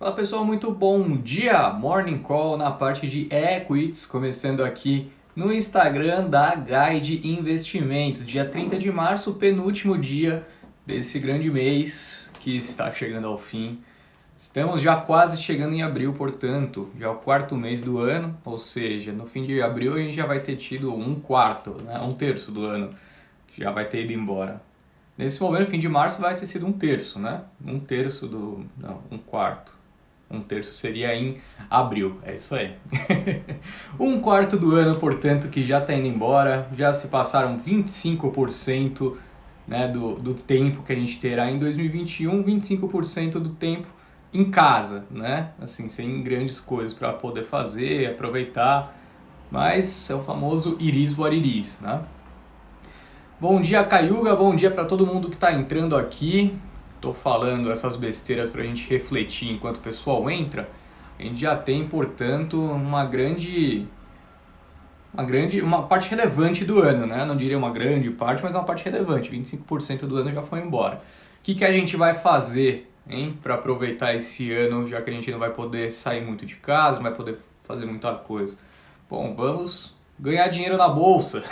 Fala pessoal, muito bom dia! Morning Call na parte de Equities, começando aqui no Instagram da Guide Investimentos. Dia 30 de março, penúltimo dia desse grande mês que está chegando ao fim. Estamos já quase chegando em abril, portanto, já é o quarto mês do ano, ou seja, no fim de abril a gente já vai ter tido um quarto, né, um terço do ano, que já vai ter ido embora. Nesse momento, fim de março, vai ter sido um terço, né? Um terço do... não, um quarto. Um terço seria em abril, é isso aí. Um quarto do ano, portanto, que já está indo embora, já se passaram 25%, né, do tempo que a gente terá em 2021, 25% do tempo em casa, né? Assim, sem grandes coisas para poder fazer, aproveitar, mas é o famoso iris guariris, né? Bom dia, Caiuga, bom dia para todo mundo que está entrando aqui. Tô falando essas besteiras para a gente refletir enquanto o pessoal entra. A gente já tem, portanto, uma parte relevante do ano, né? Não diria uma grande parte, mas uma parte relevante. 25% do ano já foi embora. O que a gente vai fazer, hein, para aproveitar esse ano, já que a gente não vai poder sair muito de casa, não vai poder fazer muita coisa? Bom, vamos ganhar dinheiro na bolsa.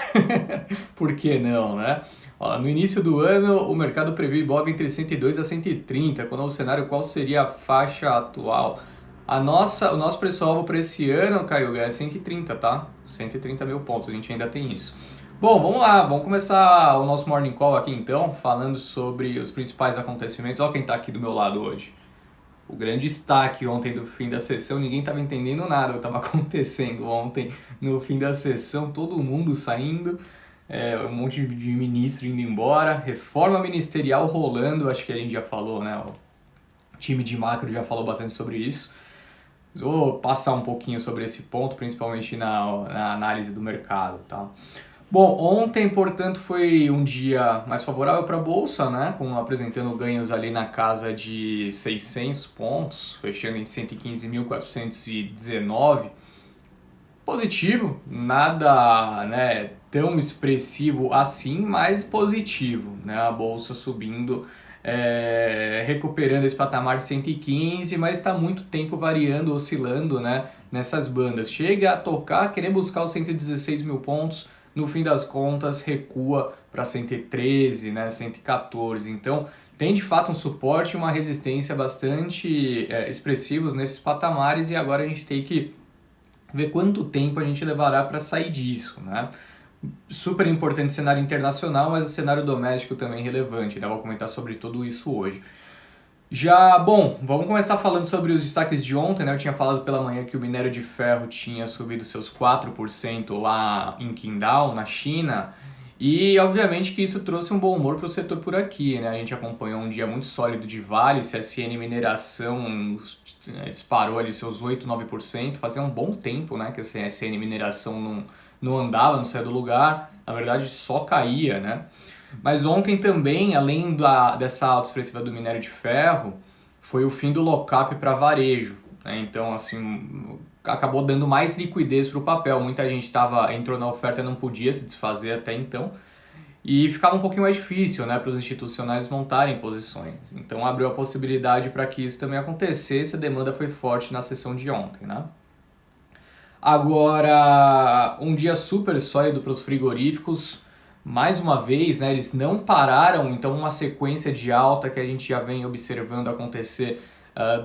Por que não, né? Ó, no início do ano, o mercado previu Ibov entre 102 a 130. Qual é o cenário? Qual seria a faixa atual? O nosso preço-alvo para esse ano, Caio, é 130, tá? 130 mil pontos, a gente ainda tem isso. Bom, vamos lá, vamos começar o nosso Morning Call aqui então, falando sobre os principais acontecimentos. Olha quem está aqui do meu lado hoje. O grande destaque ontem do fim da sessão, ninguém estava entendendo nada o que estava acontecendo ontem no fim da sessão, todo mundo saindo, um monte de ministro indo embora, reforma ministerial rolando, acho que a gente já falou, né? O time de macro já falou bastante sobre isso. Vou passar um pouquinho sobre esse ponto, principalmente na análise do mercado, tá? Bom, ontem, portanto, foi um dia mais favorável para a Bolsa, né? Apresentando ganhos ali na casa de 600 pontos, fechando em 115.419. Positivo, nada, né, tão expressivo assim, mas positivo, né? A Bolsa subindo, recuperando esse patamar de 115, mas está muito tempo variando, oscilando, né, nessas bandas. Chega a tocar, querer buscar os 116 mil pontos, no fim das contas recua para 113, né, 114. Então tem de fato um suporte e uma resistência bastante expressivos nesses patamares, e agora a gente tem que ver quanto tempo a gente levará para sair disso, né? Super importante cenário internacional, mas o cenário doméstico também relevante, né? Vou comentar sobre tudo isso hoje. Bom, vamos começar falando sobre os destaques de ontem, né? Eu tinha falado pela manhã que o minério de ferro tinha subido seus 4% lá em Qingdao, na China, e obviamente que isso trouxe um bom humor para o setor por aqui, né? A gente acompanhou um dia muito sólido de Vale, CSN Mineração disparou ali seus 8, 9%, fazia um bom tempo, né, que a CSN Mineração não andava, não saía do lugar, na verdade só caía, né? Mas ontem também, além dessa alta expressiva do minério de ferro, foi o fim do lock-up para varejo, né? Então, assim, acabou dando mais liquidez para o papel. Muita gente entrou na oferta e não podia se desfazer até então, e ficava um pouquinho mais difícil, né, para os institucionais montarem posições. Então abriu a possibilidade para que isso também acontecesse. A demanda foi forte na sessão de ontem, né? Agora, um dia super sólido para os frigoríficos. Mais uma vez, né, eles não pararam, então uma sequência de alta que a gente já vem observando acontecer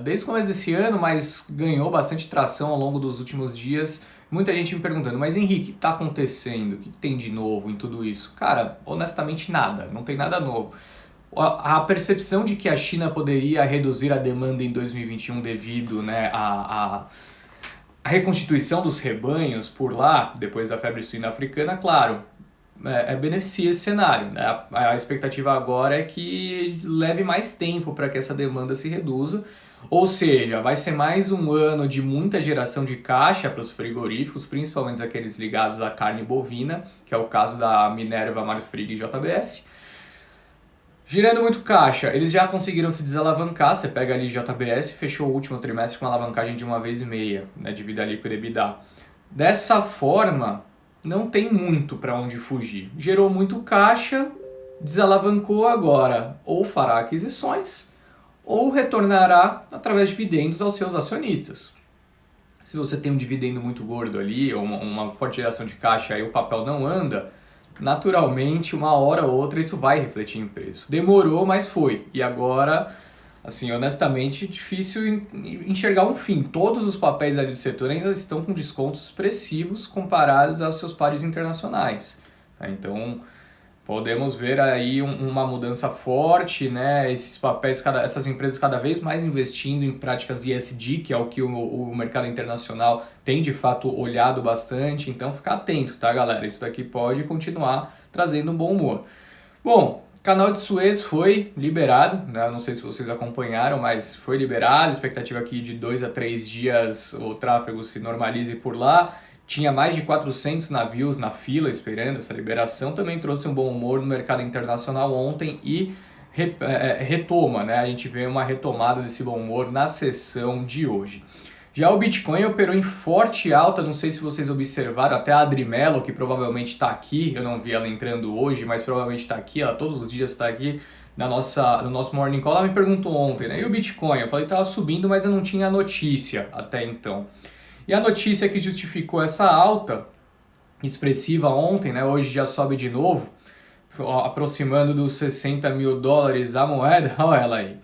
desde o começo desse ano, mas ganhou bastante tração ao longo dos últimos dias. Muita gente me perguntando, mas Henrique, o que está acontecendo? O que tem de novo em tudo isso? Cara, honestamente nada, não tem nada novo. A percepção de que a China poderia reduzir a demanda em 2021 devido, né, a reconstituição dos rebanhos por lá, depois da febre suína africana, claro, beneficia esse cenário, né? A expectativa agora é que leve mais tempo para que essa demanda se reduza, ou seja, vai ser mais um ano de muita geração de caixa para os frigoríficos, principalmente aqueles ligados à carne bovina, que é o caso da Minerva, Marfrig e JBS. Girando muito caixa, eles já conseguiram se desalavancar. Você pega ali JBS, fechou o último trimestre com uma alavancagem de 1,5 vezes, né, dívida líquida EBITDA. Dessa forma, não tem muito para onde fugir. Gerou muito caixa, desalavancou agora. Ou fará aquisições, ou retornará através de dividendos aos seus acionistas. Se você tem um dividendo muito gordo ali, ou uma forte geração de caixa e o papel não anda, naturalmente, uma hora ou outra, isso vai refletir em preço. Demorou, mas foi. E agora, assim, honestamente, difícil enxergar um fim. Todos os papéis ali do setor ainda estão com descontos expressivos comparados aos seus pares internacionais. Então, podemos ver aí uma mudança forte, né? Esses papéis, essas empresas cada vez mais investindo em práticas ESG, que é o que o mercado internacional tem de fato olhado bastante. Então, ficar atento, tá, galera? Isso daqui pode continuar trazendo um bom humor. Bom, canal de Suez foi liberado, né? Não sei se vocês acompanharam, mas foi liberado. Expectativa aqui de 2 a 3 dias o tráfego se normalize por lá. Tinha mais de 400 navios na fila esperando essa liberação, também trouxe um bom humor no mercado internacional ontem e retoma, né? A gente vê uma retomada desse bom humor na sessão de hoje. Já o Bitcoin operou em forte alta, não sei se vocês observaram, até a Adri Mello, que provavelmente está aqui, eu não vi ela entrando hoje, mas provavelmente está aqui, ela todos os dias está aqui no nosso Morning Call, ela me perguntou ontem, né? E o Bitcoin? Eu falei que estava subindo, mas eu não tinha notícia até então. E a notícia que justificou essa alta expressiva ontem, né, hoje já sobe de novo, aproximando dos 60 mil dólares a moeda, olha ela aí.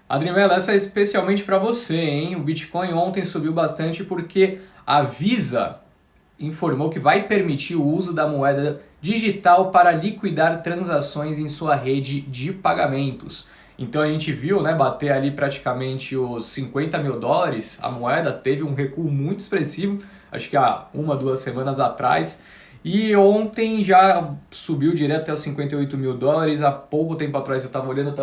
Adriana, essa é especialmente para você, hein? O Bitcoin ontem subiu bastante porque a Visa informou que vai permitir o uso da moeda digital para liquidar transações em sua rede de pagamentos. Então a gente viu, né, bater ali praticamente os 50 mil dólares, a moeda teve um recuo muito expressivo, acho que há 2 semanas atrás, e ontem já subiu direto até os 58 mil dólares, há pouco tempo atrás eu estava olhando,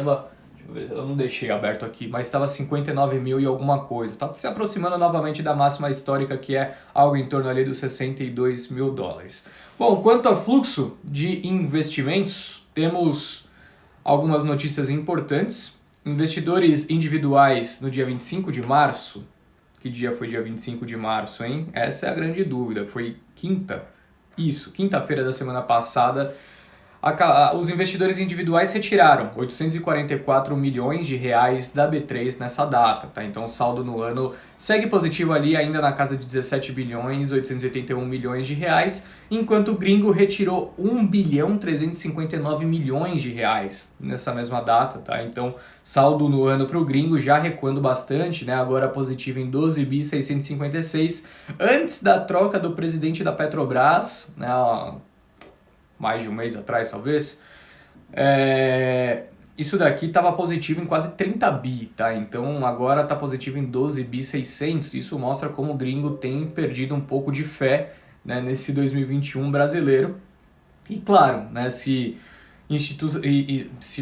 eu não deixei aberto aqui, mas estava 59 mil e alguma coisa, está se aproximando novamente da máxima histórica que é algo em torno ali dos 62 mil dólares. Bom, quanto ao fluxo de investimentos, temos algumas notícias importantes. Investidores individuais no dia 25 de março. Que dia foi dia 25 de março, hein? Essa é a grande dúvida. Foi quinta? Isso, quinta-feira da semana passada. Os investidores individuais retiraram 844 milhões de reais da B3 nessa data, tá? Então o saldo no ano segue positivo ali ainda na casa de 17 bilhões 881 milhões de reais, enquanto o gringo retirou 1 bilhão 359 milhões de reais nessa mesma data, tá? Então saldo no ano para o gringo já recuando bastante, né? Agora positivo em 12 bi 656, antes da troca do presidente da Petrobras, né? Mais de um mês atrás, talvez, isso daqui estava positivo em quase 30 bi, tá? Então agora está positivo em 12 bi 600. Isso mostra como o gringo tem perdido um pouco de fé, né, nesse 2021 brasileiro. E claro, né, se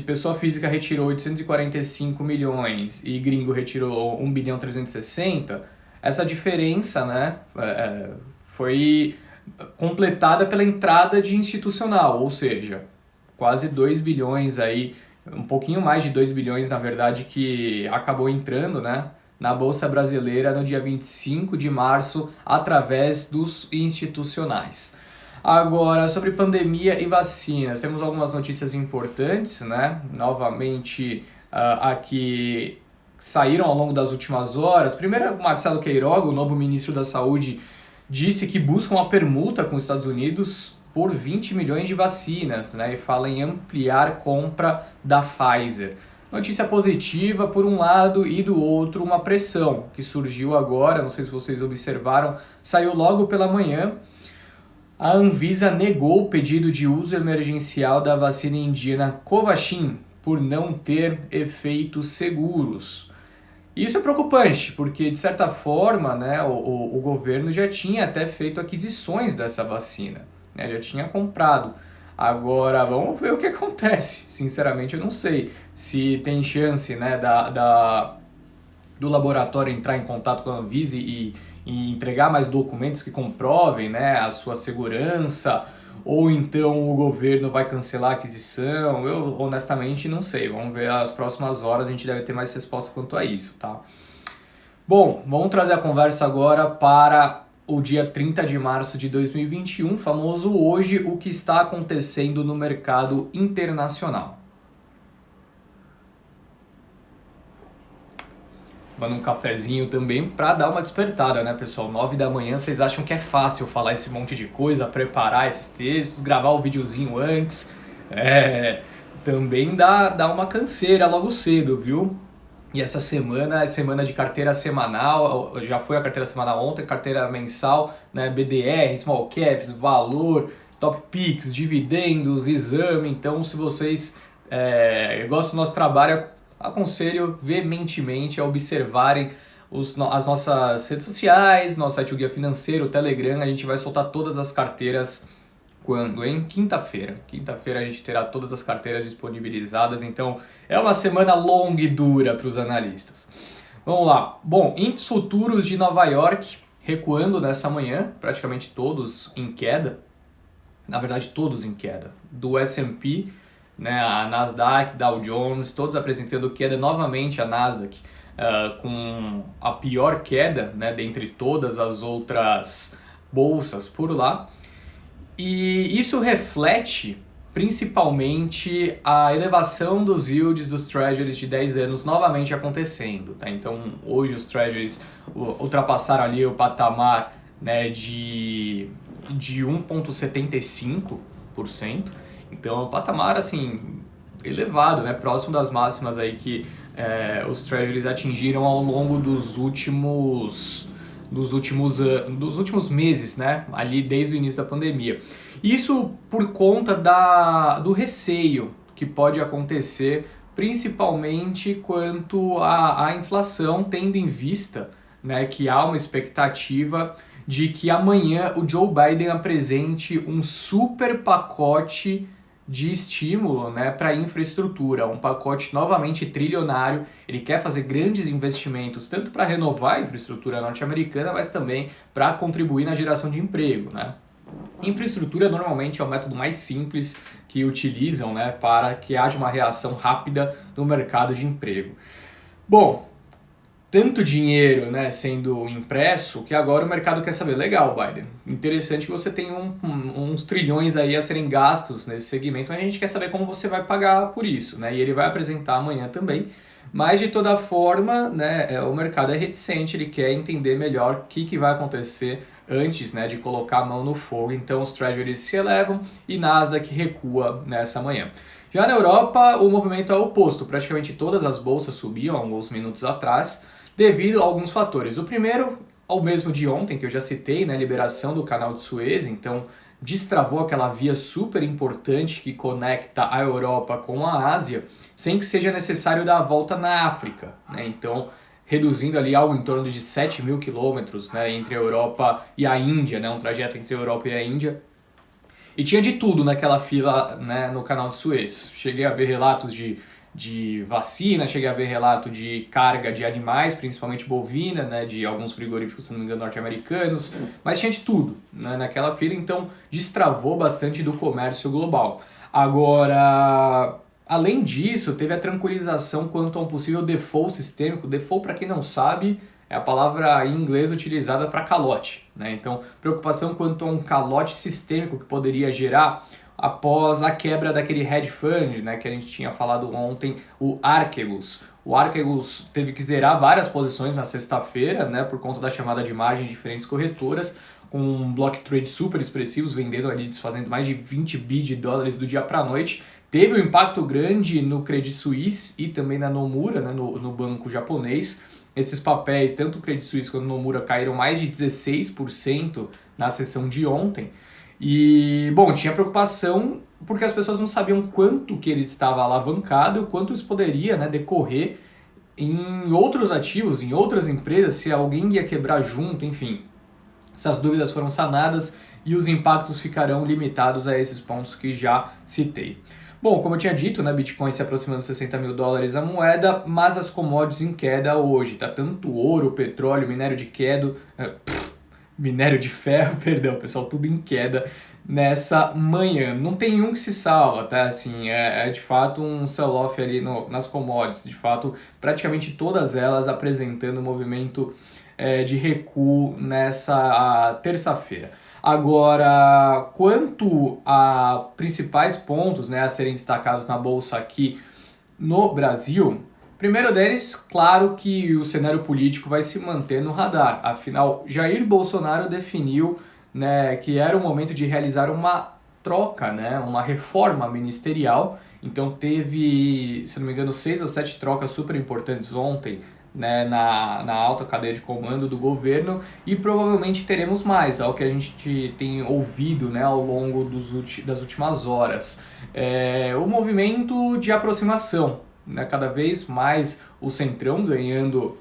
pessoa física retirou 845 milhões e gringo retirou 1 bilhão 360, essa diferença, né, foi completada pela entrada de institucional, ou seja, quase 2 bilhões aí, um pouquinho mais de 2 bilhões na verdade, que acabou entrando, né, na Bolsa Brasileira no dia 25 de março através dos institucionais. Agora, sobre pandemia e vacinas, temos algumas notícias importantes, né, novamente aqui saíram ao longo das últimas horas. Primeiro, Marcelo Queiroga, o novo ministro da Saúde, disse que busca uma permuta com os Estados Unidos por 20 milhões de vacinas, né? E fala em ampliar compra da Pfizer. Notícia positiva por um lado e do outro uma pressão que surgiu agora, não sei se vocês observaram, saiu logo pela manhã. A Anvisa negou o pedido de uso emergencial da vacina indiana Covaxin por não ter efeitos seguros. Isso é preocupante, porque de certa forma, né, o governo já tinha até feito aquisições dessa vacina, né, já tinha comprado. Agora vamos ver o que acontece. Sinceramente eu não sei se tem chance, né, do laboratório entrar em contato com a Anvisa e entregar mais documentos que comprovem, né, a sua segurança, ou então o governo vai cancelar a aquisição. Eu honestamente não sei, vamos ver as próximas horas, a gente deve ter mais resposta quanto a isso, tá? Bom, vamos trazer a conversa agora para o dia 30 de março de 2021, famoso hoje, o que está acontecendo no mercado internacional. tomando um cafezinho também para dar uma despertada, né, pessoal? 9 da manhã, vocês acham que é fácil falar esse monte de coisa, preparar esses textos, gravar o videozinho antes? Também dá uma canseira logo cedo, viu? E essa semana é semana de carteira semanal, já foi a carteira semanal ontem, carteira mensal, né, BDR, Small Caps, Valor, Top Picks, Dividendos, Exame. Então, se vocês gostam do nosso trabalho, aconselho veementemente a observarem as nossas redes sociais, nosso site O Guia Financeiro, o Telegram. A gente vai soltar todas as carteiras quando? Em quinta-feira. Quinta-feira a gente terá todas as carteiras disponibilizadas, então é uma semana longa e dura para os analistas. Vamos lá. Bom, índices futuros de Nova York recuando nessa manhã, praticamente todos em queda. Na verdade, todos em queda. Do S&P, né, a Nasdaq, Dow Jones, todos apresentando queda. Novamente a Nasdaq com a pior queda, né, dentre todas as outras bolsas por lá. E isso reflete principalmente a elevação dos yields dos treasuries de 10 anos novamente acontecendo. Tá? Então, hoje os treasuries ultrapassaram ali o patamar, né, de 1,75%. Então, é um patamar assim, elevado, né, próximo das máximas aí que os treasuries atingiram ao longo dos últimos meses, né? Ali desde o início da pandemia. Isso por conta do receio que pode acontecer, principalmente quanto à inflação, tendo em vista, né, que há uma expectativa de que amanhã o Joe Biden apresente um super pacote de estímulo, né, para a infraestrutura, um pacote novamente trilionário. Ele quer fazer grandes investimentos, tanto para renovar a infraestrutura norte-americana, mas também para contribuir na geração de emprego, né? Infraestrutura normalmente é o método mais simples que utilizam, né, para que haja uma reação rápida no mercado de emprego. Bom, tanto dinheiro, né, sendo impresso, que agora o mercado quer saber, legal, Biden, interessante que você tem uns trilhões aí a serem gastos nesse segmento, mas a gente quer saber como você vai pagar por isso, né, e ele vai apresentar amanhã também, mas de toda forma, né, o mercado é reticente, ele quer entender melhor o que vai acontecer antes, né, de colocar a mão no fogo. Então os treasuries se elevam e Nasdaq recua nessa manhã. Já na Europa, o movimento é oposto, praticamente todas as bolsas subiam alguns minutos atrás, devido a alguns fatores. O primeiro, ao mesmo de ontem, que eu já citei, né, liberação do canal de Suez, então destravou aquela via super importante que conecta a Europa com a Ásia, sem que seja necessário dar a volta na África, né? Então, reduzindo ali algo em torno de 7 mil quilômetros, né, entre a Europa e a Índia, né, um trajeto entre a Europa e a Índia. E tinha de tudo naquela fila, né, no canal de Suez. Cheguei a ver relatos de vacina, cheguei a ver relato de carga de animais, principalmente bovina, né, de alguns frigoríficos, se não me engano, norte-americanos, mas tinha de tudo, né, naquela fila, então destravou bastante do comércio global. Agora, além disso, teve a tranquilização quanto a um possível default sistêmico. Default, para quem não sabe, é a palavra em inglês utilizada para calote, né? Então, preocupação quanto a um calote sistêmico que poderia gerar após a quebra daquele hedge fund, né, que a gente tinha falado ontem, o Archegos. O Archegos teve que zerar várias posições na sexta-feira, né, por conta da chamada de margem de diferentes corretoras, com block trade super expressivos, vendendo ali, desfazendo mais de 20 bi de dólares do dia para a noite. Teve um impacto grande no Credit Suisse e também na Nomura, né, no banco japonês. Esses papéis, tanto o Credit Suisse quanto o Nomura, caíram mais de 16% na sessão de ontem. E, bom, tinha preocupação porque as pessoas não sabiam quanto que ele estava alavancado e o quanto isso poderia, né, decorrer em outros ativos, em outras empresas, se alguém ia quebrar junto, enfim. Essas dúvidas foram sanadas e os impactos ficarão limitados a esses pontos que já citei. Bom, como eu tinha dito, né, Bitcoin se aproximando de 60 mil dólares a moeda, mas as commodities em queda hoje, tá? Tanto ouro, petróleo, minério de ferro, perdão, pessoal, tudo em queda nessa manhã. Não tem um que se salva, tá? Assim, é de fato um sell-off ali nas commodities, de fato, praticamente todas elas apresentando um movimento de recuo nessa terça-feira. Agora, quanto a principais pontos, né, a serem destacados na bolsa aqui no Brasil, Primeiro deles, claro que o cenário político vai se manter no radar. Afinal, Jair Bolsonaro definiu, né, que era o momento de realizar uma troca, né, uma reforma ministerial. Então teve, se não me engano, 6 ou 7 trocas super importantes ontem, né, na alta cadeia de comando do governo, e provavelmente teremos mais, ao que a gente tem ouvido, né, ao longo das últimas horas. O movimento de aproximação, né, cada vez mais o Centrão ganhando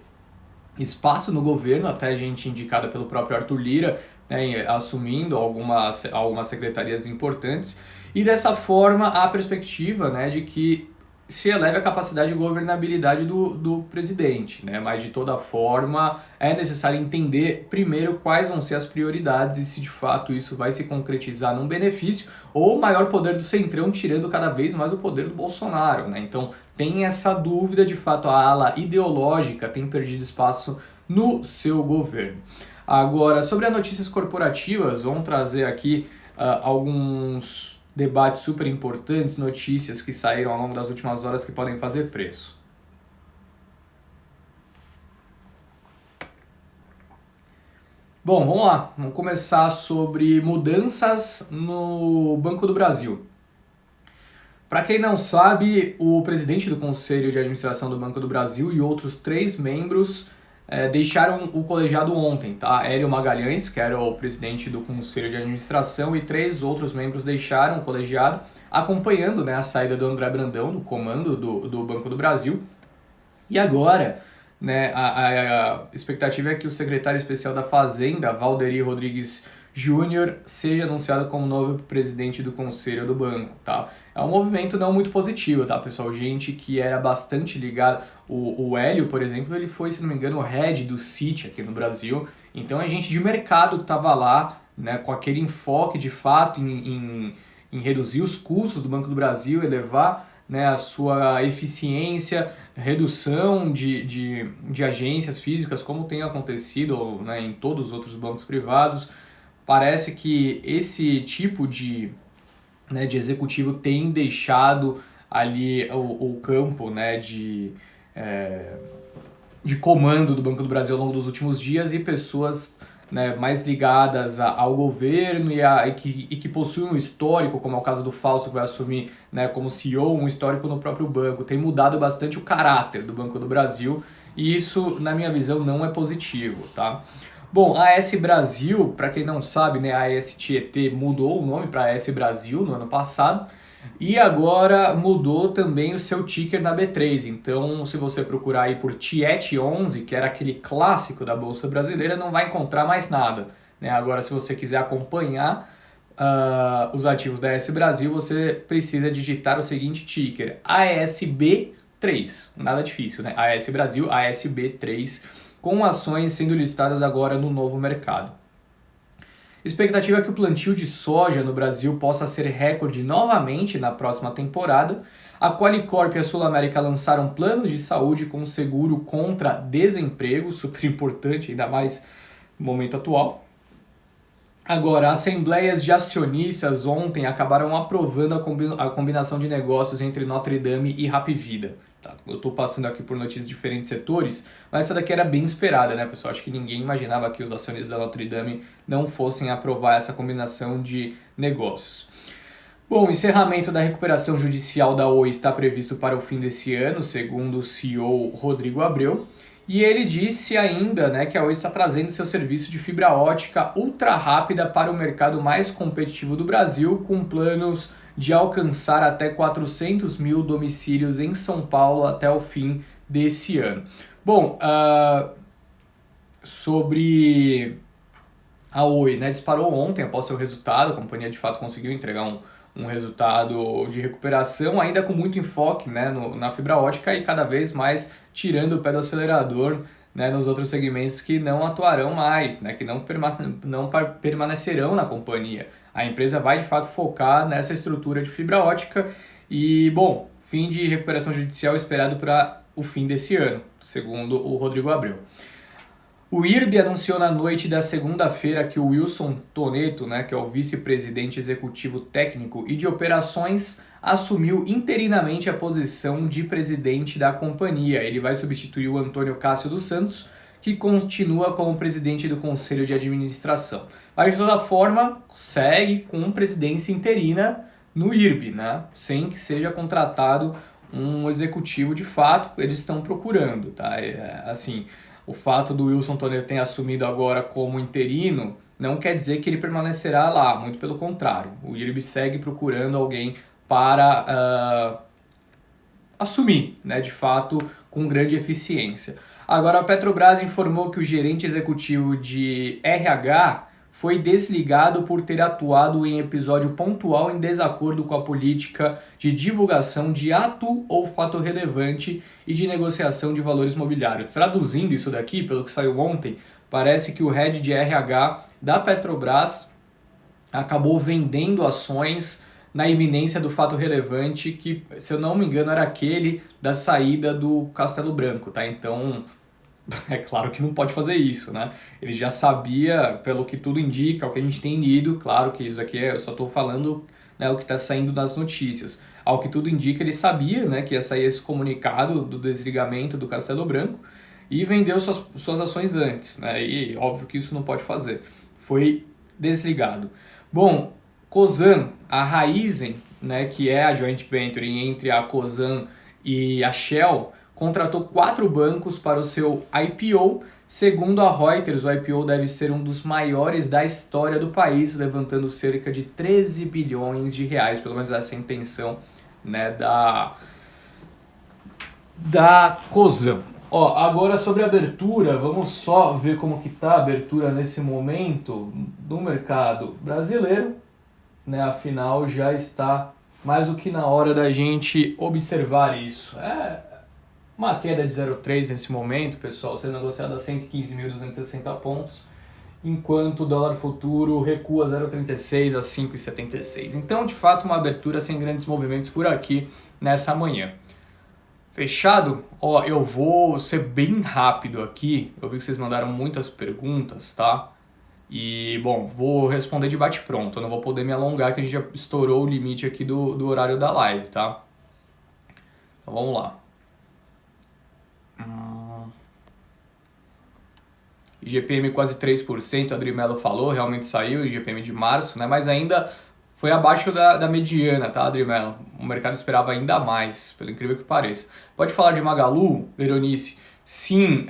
espaço no governo, até gente indicada pelo próprio Arthur Lira, né, assumindo algumas secretarias importantes, e dessa forma a perspectiva, né, de que se eleve a capacidade de governabilidade do presidente, né? Mas de toda forma é necessário entender primeiro quais vão ser as prioridades e se de fato isso vai se concretizar num benefício ou maior poder do Centrão, tirando cada vez mais o poder do Bolsonaro, né? Então tem essa dúvida, de fato a ala ideológica tem perdido espaço no seu governo. Agora, sobre as notícias corporativas, vamos trazer aqui alguns debates super importantes, notícias que saíram ao longo das últimas horas que podem fazer preço. Bom, vamos lá. Vamos começar sobre mudanças no Banco do Brasil. Para quem não sabe, o presidente do Conselho de Administração do Banco do Brasil e outros 3 membros deixaram o colegiado ontem, tá? Hélio Magalhães, que era o presidente do Conselho de Administração, e 3 outros membros deixaram o colegiado, acompanhando, né, a saída do André Brandão, do comando do Banco do Brasil. E agora, né, a expectativa é que o secretário especial da Fazenda, Valderi Rodrigues Júnior, seja anunciado como novo presidente do Conselho do Banco, tá? É um movimento não muito positivo, tá, pessoal? Gente que era bastante ligada. O Hélio, por exemplo, ele foi, se não me engano, o head do Citi aqui no Brasil. Então é gente de mercado que estava lá, né, com aquele enfoque de fato em reduzir os custos do Banco do Brasil, elevar, né, a sua eficiência, redução de agências físicas, como tem acontecido, né, em todos os outros bancos privados. Parece que esse tipo de executivo tem deixado ali o campo, né, de comando do Banco do Brasil ao longo dos últimos dias, e pessoas, né, mais ligadas ao governo e que possuem um histórico, como é o caso do Fausto, que vai assumir, né, como CEO, um histórico no próprio banco. Tem mudado bastante o caráter do Banco do Brasil, e isso, na minha visão, não é positivo, tá? Bom, a AS Brasil, para quem não sabe, né, a AS Tietê mudou o nome para AS Brasil no ano passado, e agora mudou também o seu ticker na B3. Então, se você procurar aí por TIET11, que era aquele clássico da Bolsa Brasileira, não vai encontrar mais nada, né? Agora, se você quiser acompanhar os ativos da AS Brasil, você precisa digitar o seguinte ticker: ASB3. Nada difícil, né? AS Brasil, ASB3, com ações sendo listadas agora no novo mercado. Expectativa é que o plantio de soja no Brasil possa ser recorde novamente na próxima temporada. A Qualicorp e a Sul América lançaram planos de saúde com seguro contra desemprego, super importante, ainda mais no momento atual. Agora, assembleias de acionistas ontem acabaram aprovando a combinação de negócios entre Notre Dame e Hapvida. Tá? Eu estou passando aqui por notícias de diferentes setores, mas essa daqui era bem esperada, né, pessoal? Acho que ninguém imaginava que os acionistas da Notre Dame não fossem aprovar essa combinação de negócios. Bom, o encerramento da recuperação judicial da Oi está previsto para o fim desse ano, segundo o CEO Rodrigo Abreu. E ele disse ainda, né, que a Oi está trazendo seu serviço de fibra ótica ultra rápida para o mercado mais competitivo do Brasil, com planos de alcançar até 400 mil domicílios em São Paulo até o fim desse ano. Bom, sobre a Oi, né, disparou ontem após seu resultado, a companhia de fato conseguiu entregar um resultado de recuperação, ainda com muito enfoque, né, na fibra ótica e cada vez mais tirando o pé do acelerador, né, nos outros segmentos que não atuarão mais, né, que não permanecerão na companhia. A empresa vai de fato focar nessa estrutura de fibra ótica e, bom, fim de recuperação judicial esperado para o fim desse ano, segundo o Rodrigo Abreu. O IRB anunciou na noite da segunda-feira que o Wilson Toneto, né, que é o vice-presidente executivo técnico e de operações, assumiu interinamente a posição de presidente da companhia. Ele vai substituir o Antônio Cássio dos Santos, que continua como presidente do Conselho de Administração. Mas, de toda forma, segue com presidência interina no IRB, né, sem que seja contratado um executivo de fato. Eles estão procurando, tá? Assim, o fato do Wilson Toneto ter assumido agora como interino não quer dizer que ele permanecerá lá, muito pelo contrário. O IRB segue procurando alguém para assumir, né, de fato, com grande eficiência. Agora, a Petrobras informou que o gerente executivo de RH foi desligado por ter atuado em episódio pontual em desacordo com a política de divulgação de ato ou fato relevante e de negociação de valores mobiliários. Traduzindo isso daqui, pelo que saiu ontem, parece que o head de RH da Petrobras acabou vendendo ações na iminência do fato relevante, que, se eu não me engano, era aquele da saída do Castelo Branco, tá? Então, é claro que não pode fazer isso, né? Ele já sabia, pelo que tudo indica, o que a gente tem lido, claro que isso aqui eu só estou falando, né, o que está saindo nas notícias. Ao que tudo indica, ele sabia, né, que ia sair esse comunicado do desligamento do Castelo Branco e vendeu suas ações antes, né? E óbvio que isso não pode fazer. Foi desligado. Bom, Cosan, a Raízen, né, que é a joint venture entre a Cosan e a Shell, contratou 4 bancos para o seu IPO. Segundo a Reuters, o IPO deve ser um dos maiores da história do país, levantando cerca de 13 bilhões de reais, pelo menos essa é a intenção, né, da Cosan. Ó, agora sobre a abertura, vamos só ver como que tá a abertura nesse momento do mercado brasileiro, né? Afinal, já está mais do que na hora da gente observar isso. É uma queda de 0,3 nesse momento, pessoal, sendo negociada a 115.260 pontos, enquanto o dólar futuro recua 0,36 a 5,76. Então, de fato, uma abertura sem grandes movimentos por aqui nessa manhã. Fechado? Ó, eu vou ser bem rápido aqui. Eu vi que vocês mandaram muitas perguntas, tá? E, bom, vou responder de bate-pronto. Eu não vou poder me alongar, que a gente já estourou o limite aqui do horário da live, tá? Então, vamos lá. IGPM quase 3%, a Adri Mello falou, realmente saiu, IGPM de março, né? Mas ainda foi abaixo da mediana, tá, Adri Mello? O mercado esperava ainda mais, pelo incrível que pareça. Pode falar de Magalu, Veronice? Sim,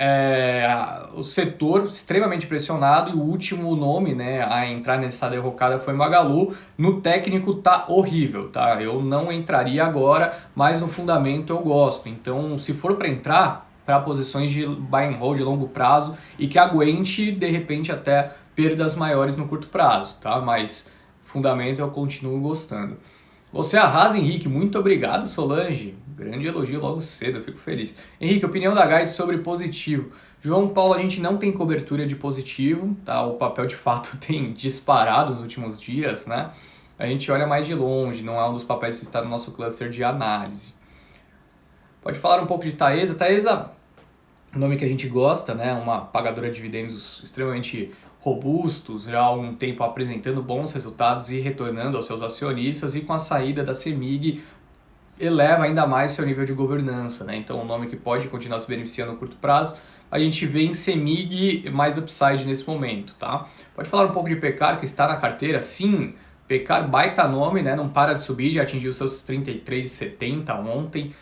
o setor extremamente pressionado e o último nome, né, a entrar nessa derrocada foi Magalu. No técnico tá horrível, tá? Eu não entraria agora, mas no fundamento eu gosto. Então, se for para entrar, para posições de buy and hold de longo prazo e que aguente, de repente, até perdas maiores no curto prazo, tá? Mas fundamento eu continuo gostando. Você arrasa, Henrique. Muito obrigado, Solange. Grande elogio logo cedo, eu fico feliz. Henrique, opinião da Guide sobre positivo. João Paulo, a gente não tem cobertura de positivo, tá? O papel de fato tem disparado nos últimos dias, né? A gente olha mais de longe, não é um dos papéis que está no nosso cluster de análise. Pode falar um pouco de Taesa. Taesa, nome que a gente gosta, né? Uma pagadora de dividendos extremamente robustos, já há um tempo apresentando bons resultados e retornando aos seus acionistas, e com a saída da CEMIG eleva ainda mais seu nível de governança, né? Então, um nome que pode continuar se beneficiando no curto prazo. A gente vê em CEMIG mais upside nesse momento, tá? Pode falar um pouco de Pecar, que está na carteira? Sim, Pecar, baita nome, né? Não para de subir, já atingiu seus 33,70 ontem.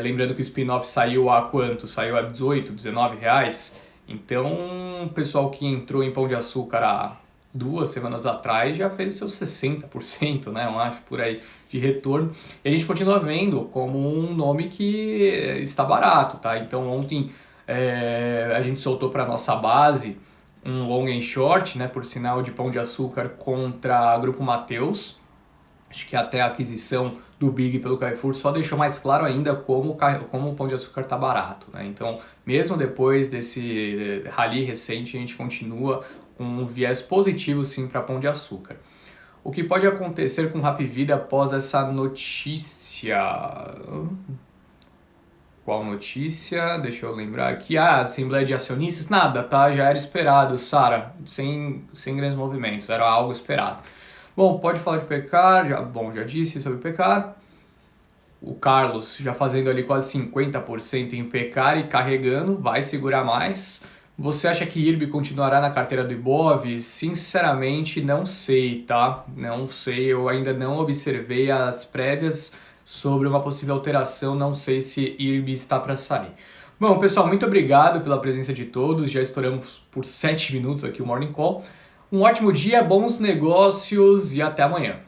Lembrando que o spin-off saiu a quanto? Saiu a 18, 19 reais. Então, o pessoal que entrou em Pão de Açúcar há 2 semanas atrás já fez seus 60%, né? Eu acho, por aí, de retorno. E a gente continua vendo como um nome que está barato, tá? Então, ontem a gente soltou para nossa base um long and short, né? Por sinal, de Pão de Açúcar contra Grupo Mateus. Acho que até a aquisição do Big pelo Carrefour só deixou mais claro ainda como o Pão de Açúcar está barato, né? Então, mesmo depois desse rally recente, a gente continua com um viés positivo, sim, para Pão de Açúcar. O que pode acontecer com Rapvida após essa notícia? Qual notícia? Deixa eu lembrar aqui. Ah, Assembleia de Acionistas? Nada, tá? Já era esperado, Sara. Sem grandes movimentos, era algo esperado. Bom, pode falar de Pecar. Já disse sobre Pecar. O Carlos já fazendo ali quase 50% em Pecar e carregando, vai segurar mais. Você acha que IRB continuará na carteira do Ibov? Sinceramente, não sei, tá? Não sei, eu ainda não observei as prévias sobre uma possível alteração, não sei se IRB está para sair. Bom, pessoal, muito obrigado pela presença de todos, já estouramos por 7 minutos aqui o Morning Call. Um ótimo dia, bons negócios e até amanhã.